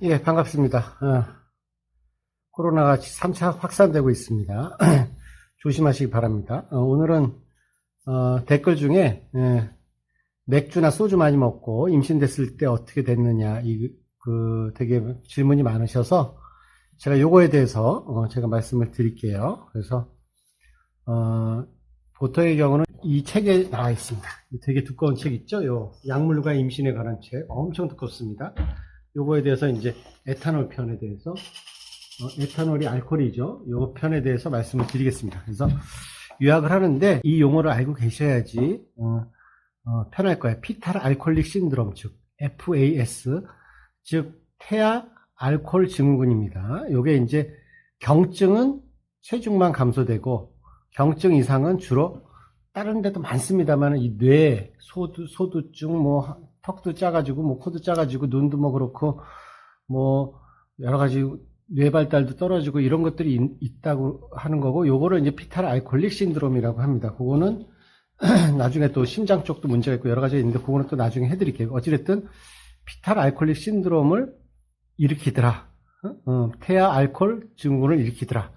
예, 반갑습니다. 코로나가 3차 확산되고 있습니다. 조심하시기 바랍니다. 오늘은 댓글 중에 맥주나 소주 많이 먹고 임신됐을 때 어떻게 됐느냐 되게 질문이 많으셔서 제가 요거에 대해서 제가 말씀을 드릴게요. 그래서 보통의 경우는 이 책에 나와 있습니다. 되게 두꺼운 책 있죠? 요 약물과 임신에 관한 책 엄청 두껍습니다. 요거에 대해서 이제 에탄올 편에 대해서 에탄올이 알코올이죠. 요 편에 대해서 말씀을 드리겠습니다. 그래서 요약을 하는데 이 용어를 알고 계셔야지 편할 거예요. 피탈 알코올릭 신드롬, 즉 FAS, 즉 태아 알코올 증후군입니다. 요게 이제 경증은 체중만 감소되고 경증 이상은 주로 다른 데도 많습니다만 이 뇌, 소두증, 뭐 턱도 작아지고 뭐 코도 작아지고 눈도 뭐 그렇고 뭐 여러 가지 뇌 발달도 떨어지고 이런 것들이 있다고 하는 거고, 요거를 이제 피탈 알코올릭 신드롬이라고 합니다. 그거는 나중에 또 심장 쪽도 문제가 있고 여러 가지 있는데 그거는 또 나중에 해드릴게요. 어찌됐든 피탈 알코올릭 신드롬을 일으키더라, 태아 알코올 증후군을 일으키더라,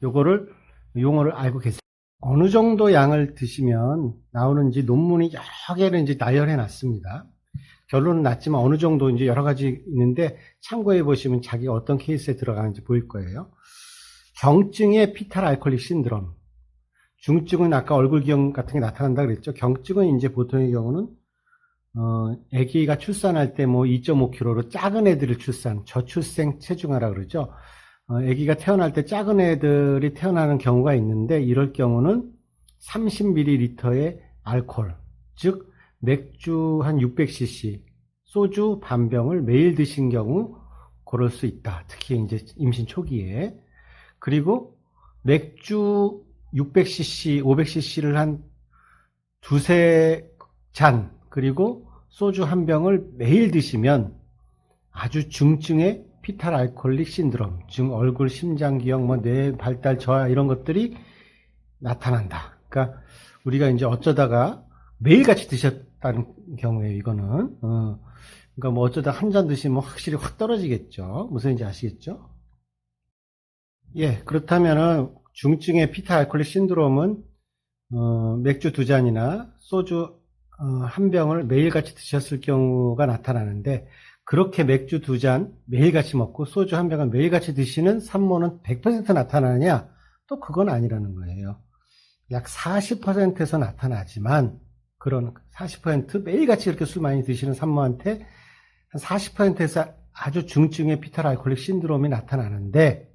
요거를 용어를 알고 계세요. 어느 정도 양을 드시면 나오는지 논문이 여러 개를 이제 나열해 놨습니다. 결론은 났지만 어느 정도 이제 여러 가지 있는데 참고해 보시면 자기가 어떤 케이스에 들어가는지 보일 거예요. 경증의 피탈 알코올릭 신드롬. 중증은 아까 얼굴 기형 같은 게 나타난다 그랬죠. 경증은 이제 보통의 경우는 아기가 출산할 때 뭐 2.5kg로 작은 애들을 저출생 체중아라 그러죠. 아기가 태어날 때 작은 애들이 태어나는 경우가 있는데 이럴 경우는 30ml의 알코올, 즉 맥주 한 600cc, 소주 반병을 매일 드신 경우 그럴 수 있다. 특히 이제 임신 초기에. 그리고 맥주 600cc, 500cc를 한 두세 잔, 그리고 소주 한 병을 매일 드시면 아주 중증의 피탈 알코올릭 신드롬, 즉 얼굴, 심장기형, 뭐 뇌 발달 저하 이런 것들이 나타난다. 그러니까 우리가 이제 어쩌다가 매일같이 드셨다는 경우에 이거는 그러니까 뭐 어쩌다 한 잔 드시면 확실히 확 떨어지겠죠. 무슨 인지 아시겠죠? 예, 그렇다면은 중증의 피탈 알코올릭 신드롬은 맥주 두 잔이나 소주 한 병을 매일같이 드셨을 경우가 나타나는데, 그렇게 맥주 두 잔 매일같이 먹고 소주 한 병을 매일같이 드시는 산모는 100% 나타나느냐? 또 그건 아니라는 거예요. 약 40%에서 나타나지만, 그런 40% 매일같이 그렇게 술 많이 드시는 산모한테 한 40%에서 아주 중증의 피탈 알코올릭 신드롬이 나타나는데,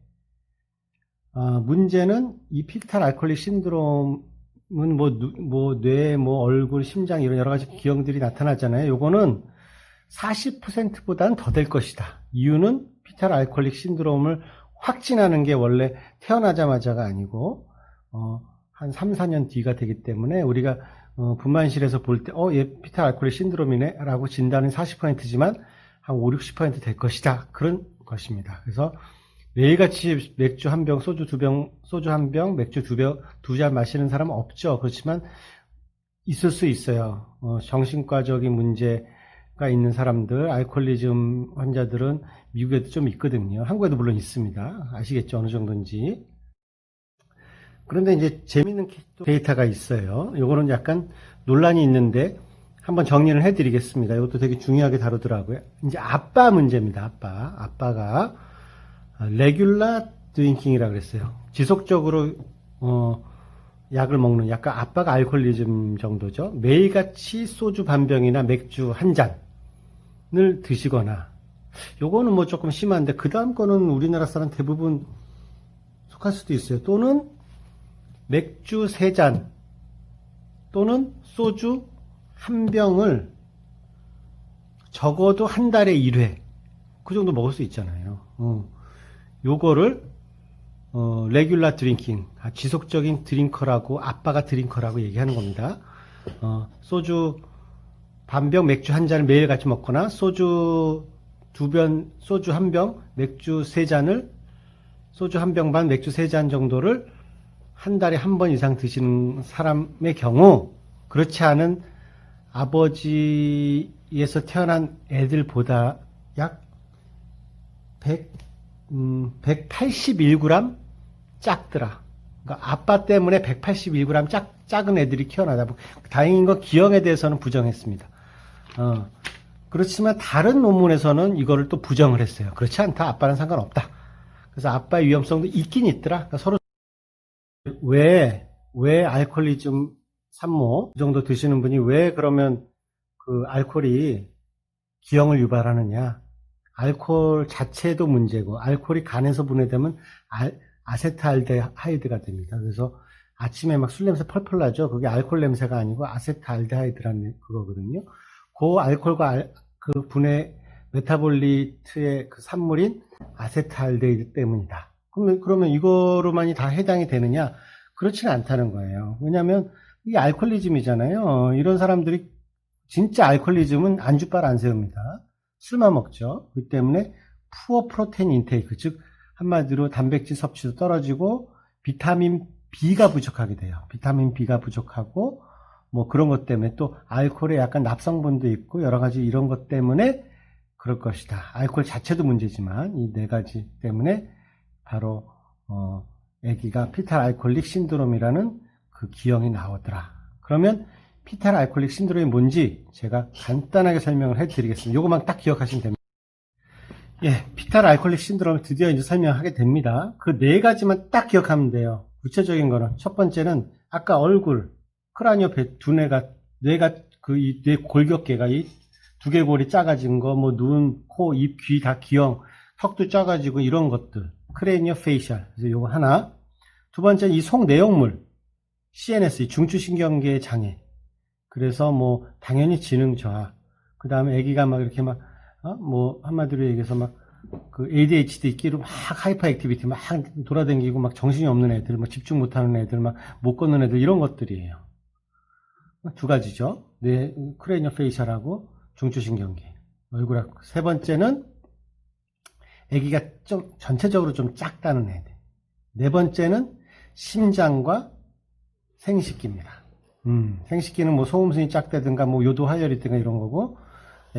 문제는 이 피탈 알코올릭 신드롬은 뭐 뇌, 뭐 얼굴, 심장 이런 여러 가지 기형들이 나타나잖아요. 요거는 40%보다는 더 될 것이다. 이유는 피탈 알코올릭 신드롬을 확진하는 게 원래 태어나자마자가 아니고 한 3, 4년 뒤가 되기 때문에 우리가 분만실에서 볼 때 얘 피탈 알코올릭 신드롬이네 라고 진단은 40%지만 한 5, 60% 될 것이다. 그런 것입니다. 그래서 매일같이 맥주 한 병, 소주 한 병, 맥주 두 잔 마시는 사람은 없죠. 그렇지만 있을 수 있어요. 정신과적인 문제가 있는 사람들, 알코올리즘 환자들은 미국에도 좀 있거든요. 한국에도 물론 있습니다. 아시겠죠? 어느 정도인지. 그런데 이제 재미있는 데이터가 있어요. 요거는 약간 논란이 있는데 한번 정리를 해드리겠습니다. 이것도 되게 중요하게 다루더라고요. 이제 아빠 문제입니다. 아빠가 레귤라 드링킹이라고 그랬어요. 지속적으로 약을 먹는, 약간 아빠가 알코올리즘 정도죠. 매일같이 소주 반병이나 맥주 한 잔을 드시거나, 요거는 뭐 조금 심한데 그 다음 거는 우리나라 사람 대부분 속할 수도 있어요. 또는 맥주 3잔 또는 소주 한 병을 적어도 한 달에 1회 그 정도 먹을 수 있잖아요. 요거를 레귤라 드링킹, 지속적인 드링커라고, 아빠가 드링커라고 얘기하는 겁니다. 소주 반병, 맥주 한 잔을 매일 같이 먹거나 소주 한 병, 맥주 3잔을, 소주 한 병 반, 맥주 3잔 정도를 한 달에 한 번 이상 드시는 사람의 경우, 그렇지 않은 아버지에서 태어난 애들보다 약 181g 작더라. 그러니까 아빠 때문에 181g 작은 애들이 키어나다. 다행인 건 기형에 대해서는 부정했습니다. 그렇지만 다른 논문에서는 이거를 또 부정을 했어요. 그렇지 않다. 아빠는 상관없다. 그래서 아빠의 위험성도 있긴 있더라. 그러니까 서로 왜 알코올리즘 산모 이 정도 드시는 분이 왜 그러면 그 알코올이 기형을 유발하느냐? 알코올 자체도 문제고 알코올이 간에서 분해되면 아세트알데하이드가 됩니다. 그래서 아침에 막 술 냄새 펄펄 나죠. 그게 알코올 냄새가 아니고 아세트알데하이드라는 그거거든요. 그 알코올과 그 분해 메타볼리트의 그 산물인 아세트알데히드 때문이다. 그러면 이거로만이 다 해당이 되느냐? 그렇지는 않다는 거예요. 왜냐하면 이게 알코올리즘이잖아요. 이런 사람들이 진짜 알코올리즘은 안주빨 안 세웁니다. 술만 먹죠. 그 때문에 푸어 프로테인 인테이크, 즉 한마디로 단백질 섭취도 떨어지고 비타민 B가 부족하게 돼요. 비타민 B가 부족하고 뭐 그런 것 때문에 또 알코올에 약간 납성분도 있고 여러 가지 이런 것 때문에 그럴 것이다. 알코올 자체도 문제지만 이 네 가지 때문에 바로 아기가 피탈 알코올릭 신드롬이라는 그 기형이 나오더라. 그러면 피탈 알코올릭 신드롬이 뭔지 제가 간단하게 설명을 해드리겠습니다. 요것만 딱 기억하시면 됩니다. 예, 피탈 알코올릭 신드롬을 드디어 이제 설명하게 됩니다. 그 네 가지만 딱 기억하면 돼요. 구체적인 거는 첫 번째는 아까 얼굴, 크라니오 두뇌가 그 이 뇌 골격계가 이 두개골이 작아진 거, 뭐 눈, 코, 입, 귀 다 기형, 턱도 작아지고 이런 것들. 크레니오 페이셜. 그래서 요거 하나. 두 번째는 이 속 내용물, CNS, 중추신경계의 장애. 그래서 뭐 당연히 지능 저하. 그 다음에 아기가 막 이렇게 막 뭐 한마디로 얘기해서 막 그 ADHD끼리 막 하이퍼 액티비티 막 돌아다니고 막 정신이 없는 애들, 막 집중 못하는 애들, 막 못 걷는 애들 이런 것들이에요. 두 가지죠. 크레니오 페이셜하고 중추신경계. 얼굴하고. 세 번째는 아기가 좀 전체적으로 좀 작다는 애들. 네 번째는 심장과 생식기입니다. 생식기는 뭐 소음순이 작다든가 뭐 요도 하열이든가 이런 거고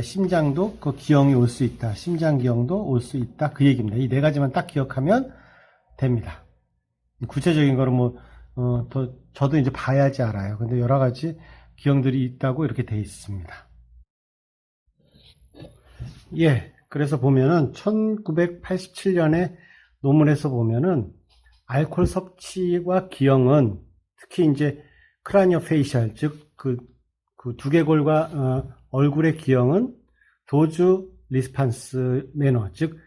심장도 그 기형이 올 수 있다. 심장 기형도 올 수 있다. 그 얘기입니다. 이 네 가지만 딱 기억하면 됩니다. 구체적인 거는 뭐 저도 이제 봐야지 알아요. 근데 여러 가지 기형들이 있다고 이렇게 돼 있습니다. 예, 그래서 보면은 1987년에 논문에서 보면은 알코올 섭취와 기형은 특히 이제 크라니오 페이셜, 즉 그 두개골과 얼굴의 기형은 도주 리스판스 매너, 즉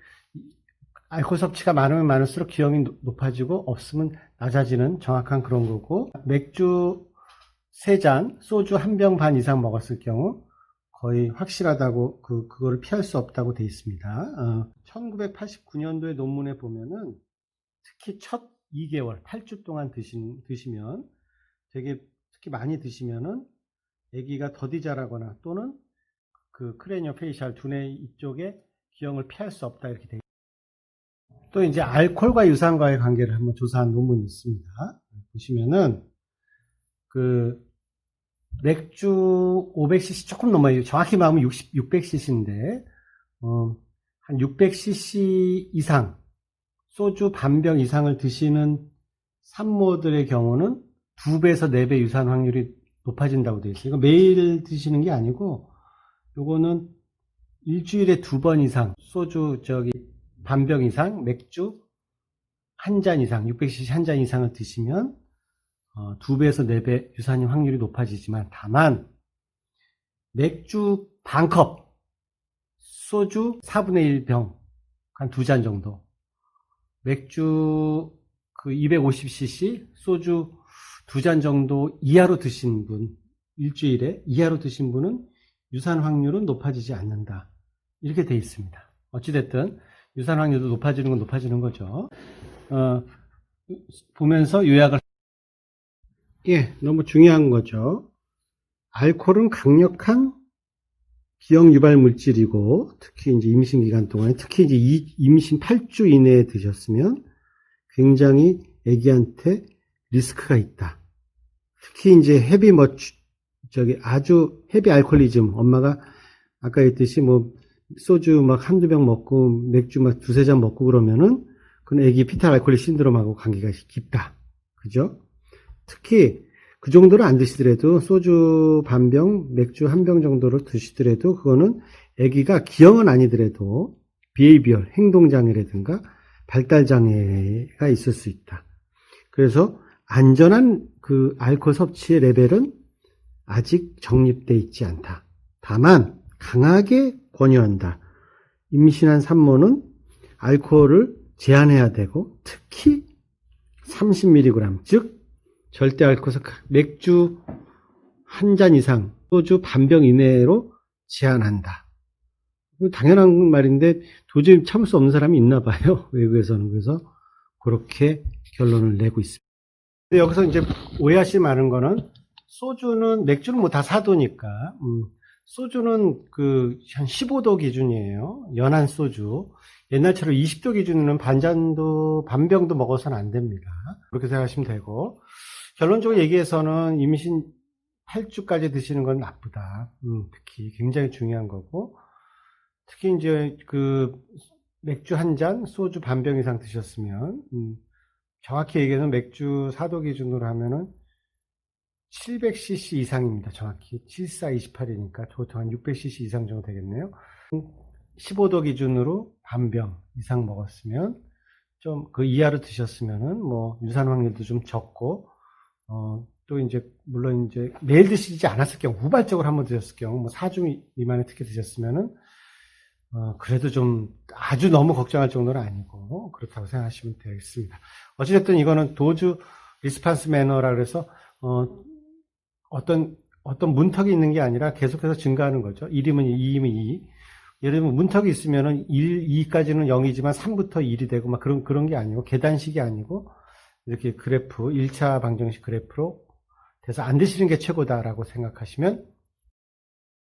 알코올 섭취가 많으면 많을수록 기형이 높아지고 없으면 낮아지는 정확한 그런 거고, 맥주 3잔, 소주 1병 반 이상 먹었을 경우 거의 확실하다고 그거를 피할 수 없다고 되어 있습니다. 1989년도의 논문에 보면은 특히 첫 2개월, 8주 동안 드시면 되게 특히 많이 드시면은 아기가 더디 자라거나 또는 그 크레니오 페이셜 두뇌 이쪽에 기형을 피할 수 없다 이렇게 돼 있습니다. 또 이제 알코올과 유산과의 관계를 한번 조사한 논문이 있습니다. 보시면은 그 맥주 500cc 조금 넘어요. 정확히 말하면 600cc인데 한 600cc 이상 소주 반병 이상을 드시는 산모들의 경우는 2배에서 4배 유산 확률이 높아진다고 되어 있어요. 이거 매일 드시는 게 아니고 요거는 일주일에 2번 이상 소주 반병 이상 맥주 한 잔 이상 600cc 한 잔 이상을 드시면 2배에서 4배 유산인 확률이 높아지지만 다만 맥주 반컵 소주 4분의 1병 한 2잔 정도 맥주 그 250cc 소주 2잔 정도 이하로 드신 분, 일주일에 이하로 드신 분은 유산 확률은 높아지지 않는다. 이렇게 돼 있습니다. 어찌됐든 유산 확률도 높아지는 건 높아지는 거죠. 보면서 요약을 너무 중요한 거죠. 알코올은 강력한 기형 유발 물질이고 특히 이제 임신 기간 동안에 특히 이제 임신 8주 이내에 드셨으면 굉장히 아기한테 리스크가 있다. 특히 이제 아주 헤비 알코올리즘, 엄마가 아까 했듯이 뭐 소주 막 한두 병 먹고 맥주 막 두세 잔 먹고 그러면은 그건 애기 피탈 알코올릭 신드롬하고 관계가 깊다. 그죠? 특히 그 정도로 안 드시더라도 소주 반 병, 맥주 한 병 정도로 드시더라도 그거는 애기가 기형은 아니더라도 비헤이비얼, 행동장애라든가 발달장애가 있을 수 있다. 그래서 안전한 그 알코올 섭취의 레벨은 아직 정립되어 있지 않다. 다만 강하게 권유한다. 임신한 산모는 알코올을 제한해야 되고 특히 30mg, 즉 절대 알코올 맥주 한 잔 이상, 소주 반 병 이내로 제한한다. 당연한 말인데 도저히 참을 수 없는 사람이 있나 봐요. 외국에서는. 그래서 그렇게 결론을 내고 있습니다. 근데 여기서 이제 오해하시지 마는 거는 소주는, 맥주는 뭐 다 사도니까, 소주는 한 15도 기준이에요. 연한 소주. 옛날처럼 20도 기준으로는 반잔도, 반병도 먹어서는 안 됩니다. 그렇게 생각하시면 되고, 결론적으로 얘기해서는 임신 8주까지 드시는 건 나쁘다. 특히 굉장히 중요한 거고, 특히 이제 맥주 한 잔, 소주 반 병 이상 드셨으면, 정확히 얘기해서 맥주 4도 기준으로 하면은 700cc 이상입니다. 정확히 7428이니까 보통 한 600cc 이상 정도 되겠네요. 15도 기준으로 반 병 이상 먹었으면 좀 그 이하로 드셨으면은 뭐 유산 확률도 좀 적고 또 이제 물론 이제 매일 드시지 않았을 경우 후발적으로 한번 드셨을 경우 뭐 4주 미만에 특히 드셨으면은 그래도 좀 아주 너무 걱정할 정도는 아니고 그렇다고 생각하시면 되겠습니다. 어찌됐든 이거는 도주 리스판스 매너라 그래서 어떤 문턱이 있는 게 아니라 계속해서 증가하는 거죠. 1이면 2, 2이면 2. 예를 들면 문턱이 있으면은 1, 2까지는 0이지만 3부터 1이 되고 막 그런 게 아니고 계단식이 아니고 이렇게 그래프, 1차 방정식 그래프로 돼서 안 드시는 게 최고다라고 생각하시면